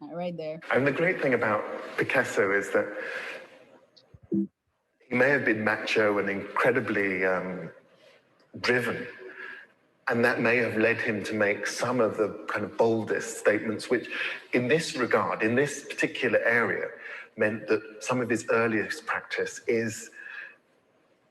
right there. And the great thing about Picasso is that he may have been macho and incredibly driven, and that may have led him to make some of the kind of boldest statements, which in this regard, in this particular area, meant that some of his earliest practice is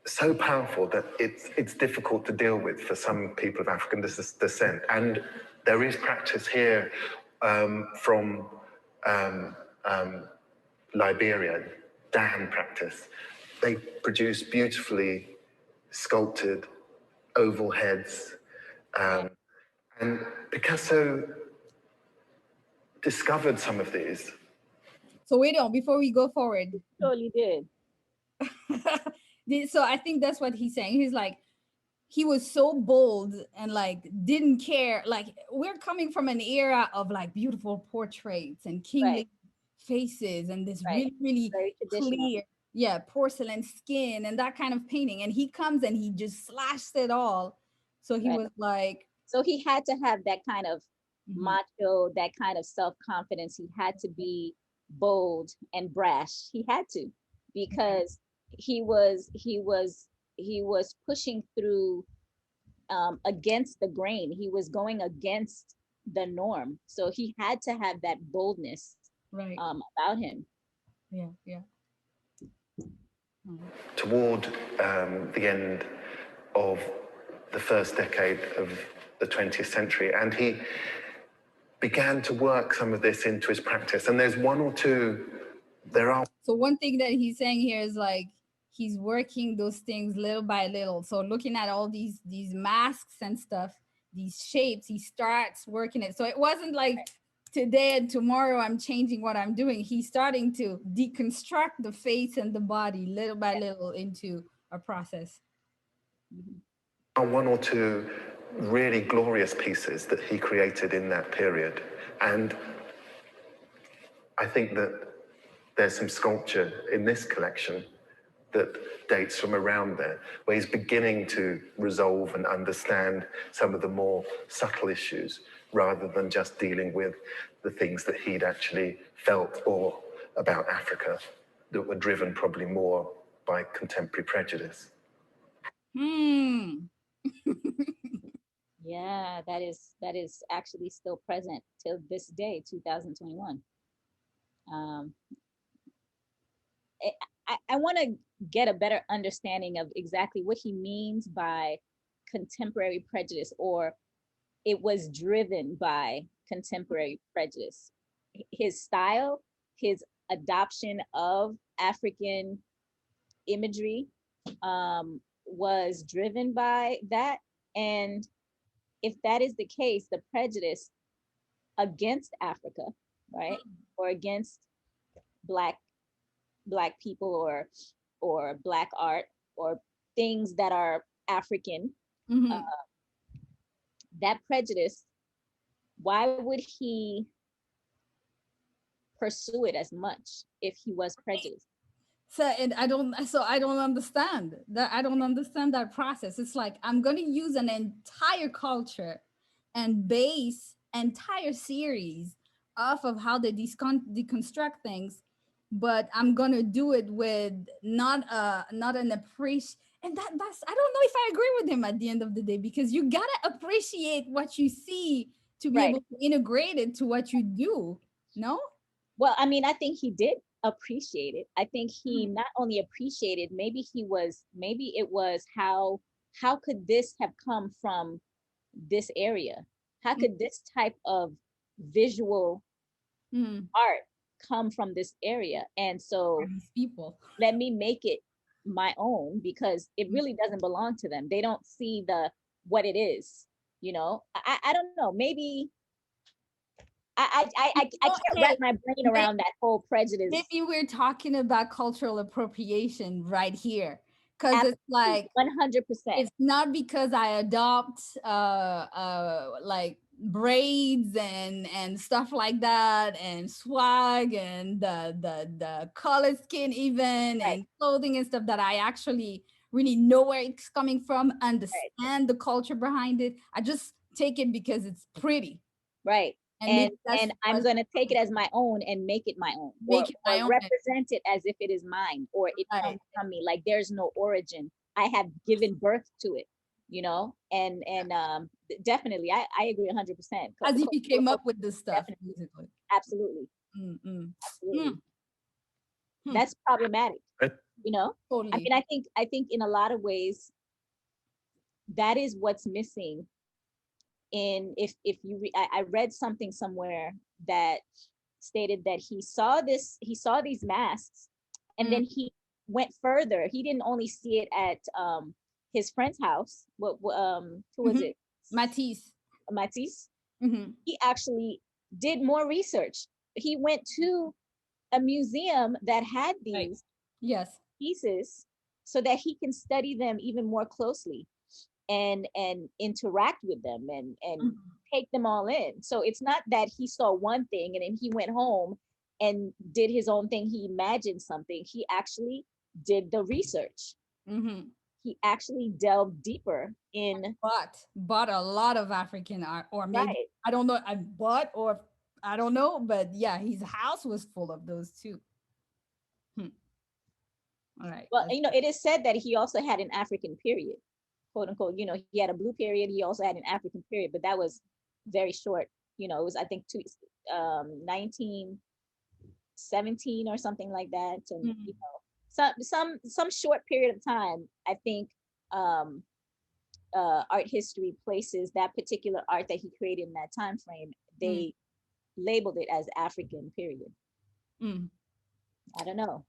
so powerful that it's difficult to deal with for some people of African descent. And there is practice here from Liberia, Dan practice. They produce beautifully sculpted oval heads. And Picasso discovered some of these. So wait on, before we go forward. Totally did. So I think that's what he's saying. He's like, he was so bold and like didn't care. Like, we're coming from an era of like beautiful portraits and kingly faces and this really clear, porcelain skin and that kind of painting. And he comes and he just slashed it all. So he was like, so he had to have that kind of macho, that kind of self-confidence. He had to be bold and brash. He had to, because he was pushing through against the grain. He was going against the norm. So he had to have that boldness about him. Toward the end of the first decade of the 20th century, and he began to work some of this into his practice. And there's one or two, So one thing that he's saying here is like, he's working those things little by little. So looking at all these masks and stuff, these shapes, he starts working it. So it wasn't like today and tomorrow I'm changing what I'm doing. He's starting to deconstruct the face and the body little by little into a process. One or two really glorious pieces that he created in that period. And I think that there's some sculpture in this collection that dates from around there, where he's beginning to resolve and understand some of the more subtle issues, rather than just dealing with the things that he'd actually felt or about Africa that were driven probably more by contemporary prejudice. Yeah, that is actually still present till this day, 2021. I want to get a better understanding of exactly what he means by contemporary prejudice, or it was driven by contemporary prejudice. His style, his adoption of African imagery was driven by that. And if that is the case, the prejudice against Africa, right, or against Black people, or Black art, or things that are African, that prejudice, why would he pursue it as much if he was prejudiced? So I don't understand that. I don't understand that process. It's like, I'm going to use an entire culture and base entire series off of how they deconstruct things, but I'm going to do it with not an appreciation. And that's, I don't know if I agree with him at the end of the day, because you got to appreciate what you see to be able to integrate it to what you do. No? Well, I mean, I think he did appreciate it. I think he not only appreciated, maybe it was how could this have come from this area? How could this type of visual art come from this area? And so people, let me make it my own, because it really doesn't belong to them. They don't see what it is, you know. I don't know, maybe I can't wrap my brain around that whole prejudice. Maybe we're talking about cultural appropriation right here, because it's like 100%. It's not because I adopt like braids and stuff like that, and swag, and the colored skin even, and clothing and stuff, that I actually really know where it's coming from, understand the culture behind it. I just take it because it's pretty. Right. and maybe that's I'm going to take it as my own and make it my own, make it my or own. represent it as if it is mine, or it Right. comes from me. Like there's no origin. I have given birth to it, you know, and definitely, I agree 100%. As if you came up with this stuff, Definitely. basically. Absolutely, Mm-mm. absolutely. Hmm. That's problematic, you know. Totally. I think in a lot of ways, that is what's missing. In if you I read something somewhere that stated that he saw these masks, and then he went further. He didn't only see it at his friend's house. Who was it? Matisse. Matisse. Mm-hmm. He actually did more research. He went to a museum that had Right. these Yes. pieces so that he can study them even more closely and interact with them and take them all in. So it's not that he saw one thing and then he went home and did his own thing. He imagined something. He actually did the research. Mm-hmm. He actually delved deeper in. Bought a lot of African art, or maybe Right. I don't know. I bought, or I don't know, but yeah, his house was full of those too. All right. Well, you know, it is said that he also had an African period, quote unquote. You know, he had a blue period. He also had an African period, but that was very short. You know, it was, I think, 1917 or something like that. And you know, some short period of time. I think art history places that particular art that he created in that time frame. They labeled it as African period. I don't know.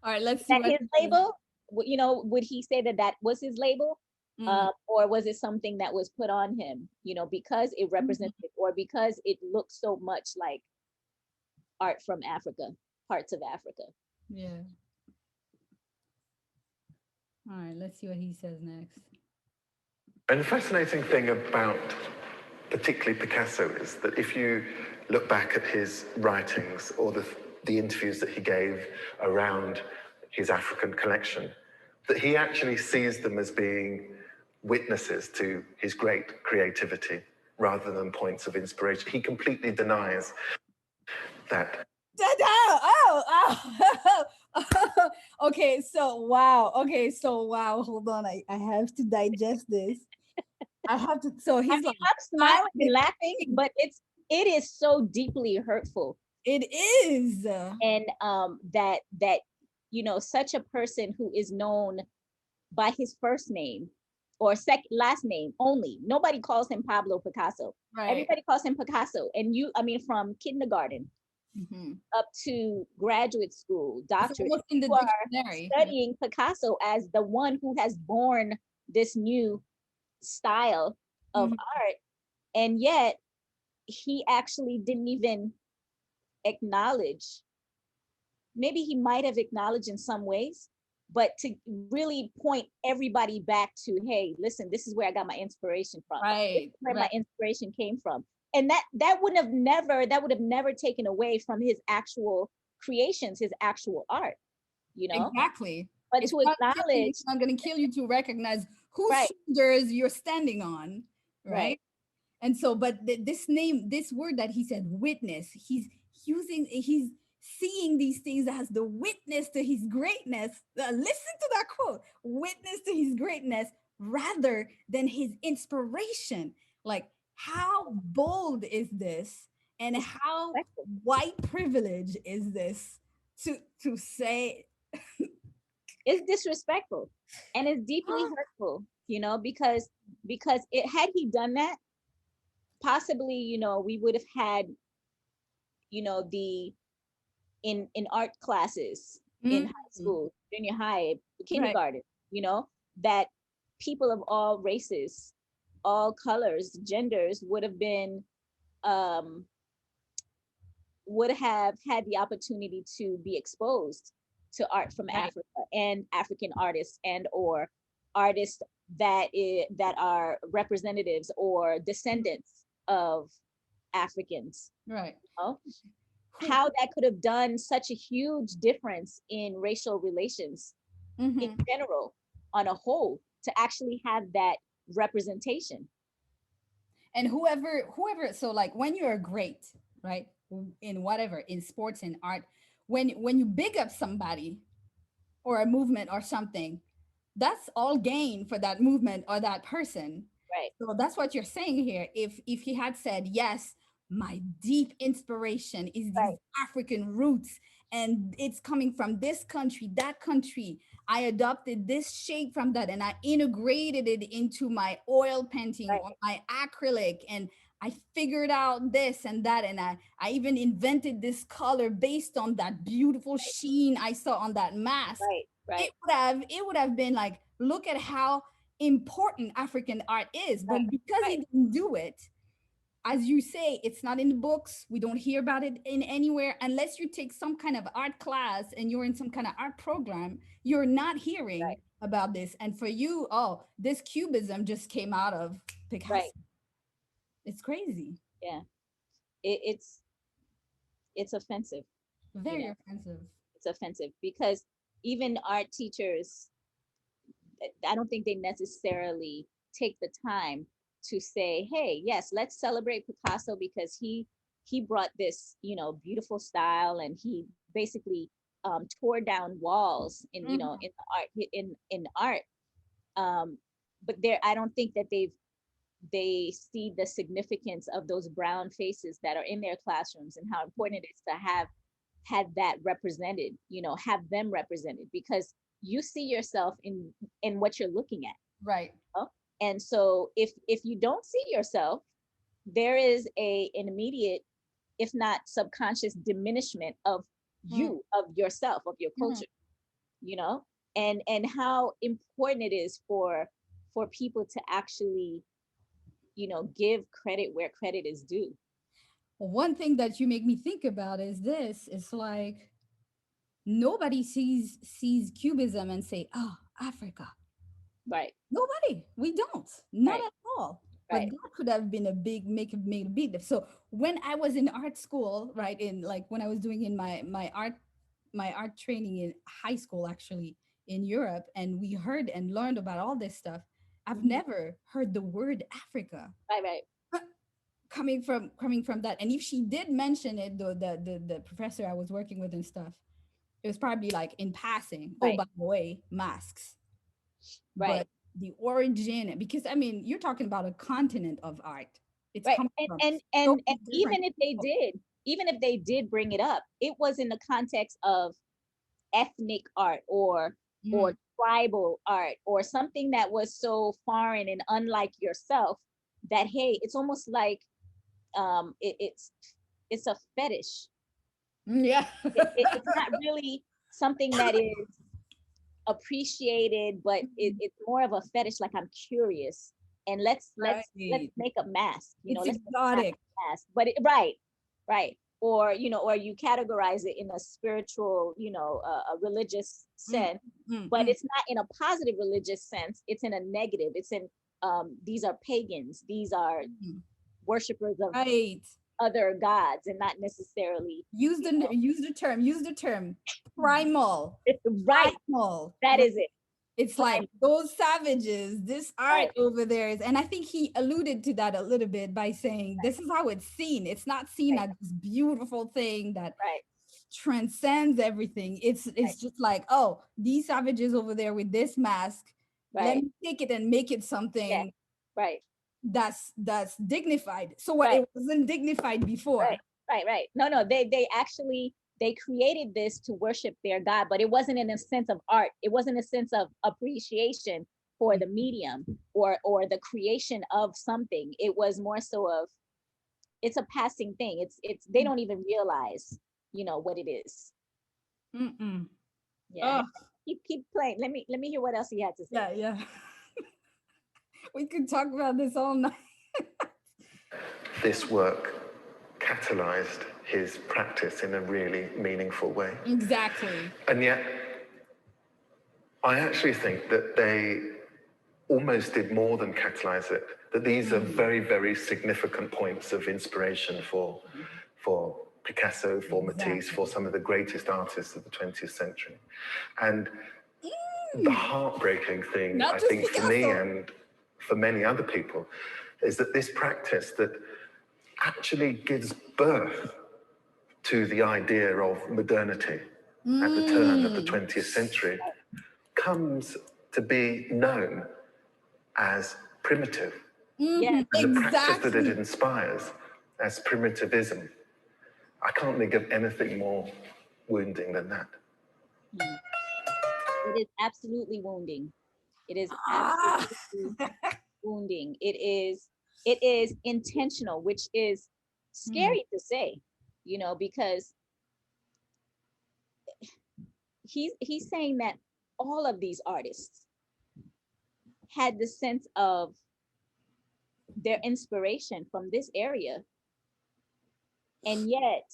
All right, let's Is see that what his label? You know, would he say that that was his label? Or was it something that was put on him, you know, because it represented or because it looked so much like art from Africa, parts of Africa? Yeah. All right, let's see what he says next. And the fascinating thing about particularly Picasso is that if you look back at his writings or the interviews that he gave around his African collection, that he actually sees them as being witnesses to his great creativity rather than points of inspiration. He completely denies that. Okay, so wow. Okay, so wow. Hold on. I have to digest this. I have to. So he's like, I'm smiling and laughing, but it is so deeply hurtful. It is. And that you know, such a person who is known by his first name or last name only. Nobody calls him Pablo Picasso. Right. Everybody calls him Picasso. And from kindergarten up to graduate school, doctorate, in the you dictionary. are studying Picasso as the one who has born this new style of art. And yet he actually didn't even acknowledge. Maybe he might have acknowledged in some ways, but to really point everybody back to, hey, listen, this is where I got my inspiration from. Right. Where my inspiration came from. And that would have never taken away from his actual creations, his actual art, you know? Exactly. But to acknowledge, it's not going to kill you to recognize whose shoulders you're standing on, right? And so, but this word that he said, witness, he's seeing these things as the witness to his greatness. Listen to that quote, witness to his greatness rather than his inspiration. Like, how bold is this? And how white privilege is this to say? It's disrespectful and it's deeply hurtful, you know, because had he done that, possibly, you know, we would have had, you know, in art classes in high school, junior high, kindergarten, you know, that people of all races, all colors, genders would have been would have had the opportunity to be exposed to art from Africa and African artists and or artists that are representatives or descendants of Africans. Right. You know? How that could have done such a huge difference in racial relations in general, on a whole, to actually have that representation. And whoever, so like when you're great, right, in whatever, in sports and art, when you big up somebody or a movement or something, that's all gain for that movement or that person. Right. So that's what you're saying here. If he had said, yes, my deep inspiration is these Right. African roots, and it's coming from this country, that country, I adopted this shape from that and I integrated it into my oil painting Right. or my acrylic, and I figured out this and that, and I even invented this color based on that beautiful sheen I saw on that mask. Right. Right. It would have been like, look at how important African art is. Right. But because he Right. didn't do it, as you say, it's not in the books. We don't hear about it in anywhere unless you take some kind of art class and you're in some kind of art program. You're not hearing Right. about this. And for you, oh, this cubism just came out of Picasso. Right. It's crazy. Yeah. It's offensive. You Very know, offensive. it's offensive because even art teachers, I don't think they necessarily take the time to say, hey, yes, let's celebrate Picasso because he brought this, beautiful style, and he basically tore down walls in, Mhm. in the art, in art. Um, but there, I don't think that they see the significance of those brown faces that are in their classrooms and how important it is to have had that represented, have them represented, because you see yourself in what you're looking at. Right. You know? And so if you don't see yourself, there is an immediate, if not subconscious, diminishment of Mm. you, of yourself, of your Mhm. culture, you know and how important it is for people to actually, give credit where credit is due. One thing that you make me think about is this: it's like nobody sees cubism and say, oh, Africa. Right. Nobody. We don't. Not Right. at all. But Right. that could have been a big made a big difference. So when I was in art school, right, in like when I was doing in my art training in high school, actually in Europe, and we heard and learned about all this stuff, I've Mhm. never heard the word Africa Right. Right. coming from that. And if she did mention it, the professor I was working with and stuff, it was probably like in passing. Oh, Right. by the way, masks. Right. But the origin, because I mean, you're talking about a continent of art. It's Right. coming and from and so and, and many different even if they people. did, bring it up, it was in the context of ethnic art, or Mm, tribal art, or something that was so foreign and unlike yourself that, hey, it's almost like, it's a fetish. yeah. It's not really something that is appreciated, but it's more of a fetish. Like, I'm curious, and let's Right. make a mask. It's Let's make an exotic. mask. But right, right. Or you categorize it in a spiritual, a religious Mm, sense, mm, but mm. it's not in a positive religious sense. It's in a negative. It's in, these are pagans. These are Mm. worshipers of Right. other gods, and not necessarily, you Use the term primal. right. Primal. That Right? is it. It's like Prime. those savages, this art Right. over there is, and I think he alluded to that a little bit by saying this is how it's seen. It's not seen Right. as this beautiful thing that Right. transcends everything. It's Right. it's just like, oh, these savages over there with this mask, let Right. me take it and make it Yeah. something Right. that's dignified. So what, Right. it wasn't dignified Right. before. Right. Right. No, no, they actually, they created this to worship their god, but it wasn't in a sense of art. It wasn't a sense of appreciation for the medium, or the creation of something. It was more so of, it's a passing thing. It's they don't even realize, what it is. Mm-mm. Yeah. Oh, Keep playing. Let me hear what else he had to say. yeah, yeah. We could talk about this all night. This work catalyzed his practice in a really meaningful way. Exactly. And yet, I actually think that they almost did more than catalyze it, that these are very, very significant points of inspiration for Picasso, for Matisse, for Exactly. some of the greatest artists of the 20th century. And the Mm. heartbreaking thing, Not I just think, for me Picasso. and for many other people, is that this practice that actually gives birth to the idea of modernity at the turn of the 20th century comes to be known as primitive. Yes. And the practice that it Exactly. inspires as primitivism. I can't think of anything more wounding than that. Mm. It is absolutely wounding. It is Ah. absolutely wounding. It is intentional, which is scary to say, you know, because he's saying that all of these artists had the sense of their inspiration from this area, and yet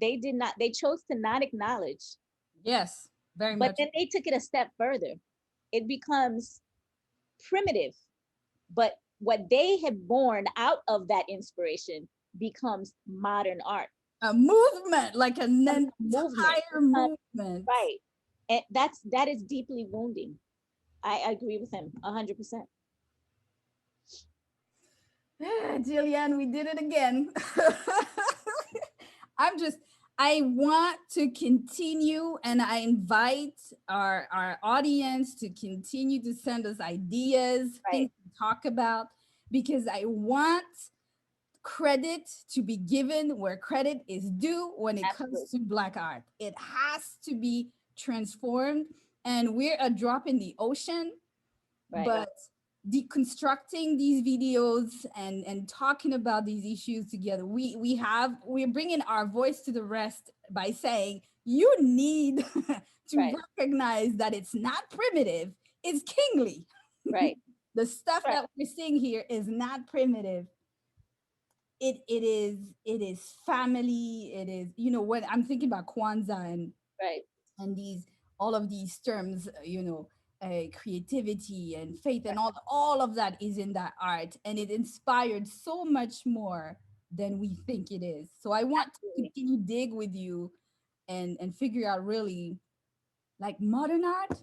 they chose to not acknowledge. Yes, very But much. then they took it a step further. It becomes primitive, but what they have born out of that inspiration becomes modern art. A movement, like an Movement. entire movement. Right. And that is deeply wounding. I agree with him 100%. Jillian, we did it again. I'm just, I want to continue, and I invite our audience to continue to send us ideas, Right. things to talk about, because I want credit to be given where credit is due when it comes Absolutely. to Black art. It has to be transformed, and we're a drop in the ocean, Right. but deconstructing these videos and talking about these issues together, we're bringing our voice to the rest by saying you need to Right. recognize that it's not primitive, it's kingly. Right. The stuff Right. that we're seeing here is not primitive. It is family. It is, when I'm thinking about Kwanzaa Right. and these, all of these terms, creativity and faith and all of that is in that art, and it inspired so much more than we think it is. So I want to Absolutely. continue dig with you and figure out really, like, modern art.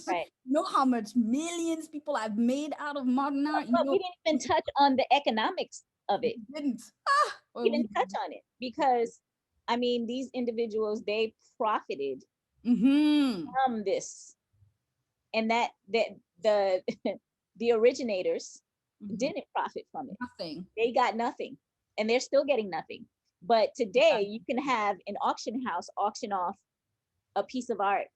Right. You know how much millions people have made out of modern art, But we didn't even touch on the economics of we it. didn't. We Well, we didn't touch didn't. on it because, I mean, these individuals, they profited Mm-hmm. from this, and that the the originators Mm-hmm. didn't profit from it. Nothing. They got nothing, and they're still getting nothing. But today you can have an auction house auction off a piece of art,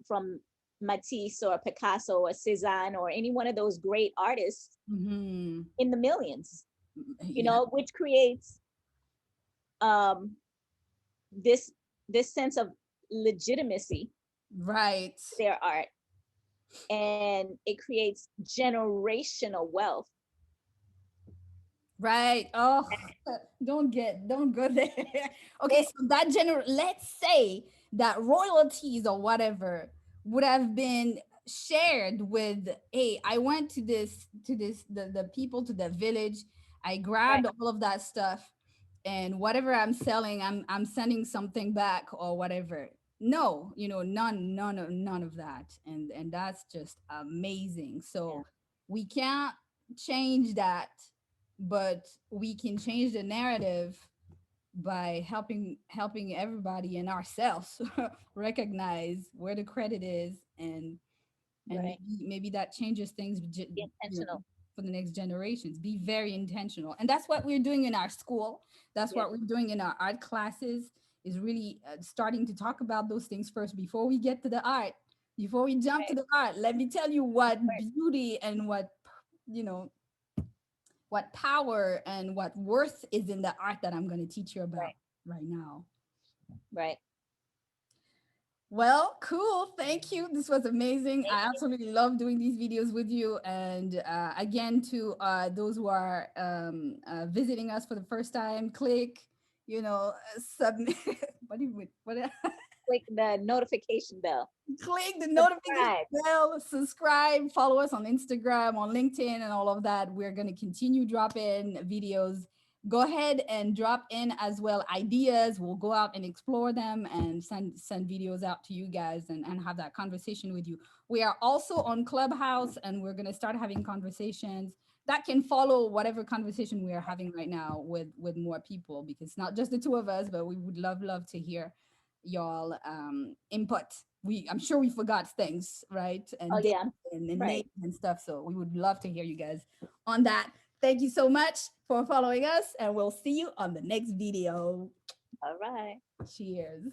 from Matisse or Picasso or Cezanne or any one of those great artists Mm-hmm. in the millions, Yeah. which creates um, this sense of legitimacy Right. to their art, and it creates generational wealth. Right. Oh, don't go there. Okay, It, so that let's say that royalties or whatever would have been shared with, hey, I went to this the people to the village, I right, grabbed all of that stuff, and whatever I'm selling, I'm sending something back or whatever. No, none of that. And that's just amazing. yeah, So we can't change that, but we can change the narrative by helping everybody and ourselves recognize where the credit is, and right. maybe that changes things, Be intentional. for the next generations. Be very intentional, and that's what we're doing in our school. That's Yeah, what we're doing in our art classes, is really starting to talk about those things first before we get to the art. Before we jump to right, the art, let me tell you what beauty and you know what power and what worth is in the art that I'm going to teach you about right, right now. right. Well, cool. Thank you. This was amazing. Thank I you. absolutely love doing these videos with you. And again, to those who are visiting us for the first time, click, submit. What? Click the notification bell. Click the notification Subscribe. bell, subscribe, follow us on Instagram, on LinkedIn, and all of that. We're going to continue dropping videos. Go ahead and drop in as well ideas. We'll go out and explore them and send videos out to you guys, and have that conversation with you. We are also on Clubhouse, and we're going to start having conversations. that can follow whatever conversation we are having right now with more people, because it's not just the two of us, but we would love to hear y'all input. I'm sure we forgot things, right? Oh And dates yeah, and right. names and stuff. So we would love to hear you guys on that. Thank you so much for following us, and we'll see you on the next video. All right. Cheers.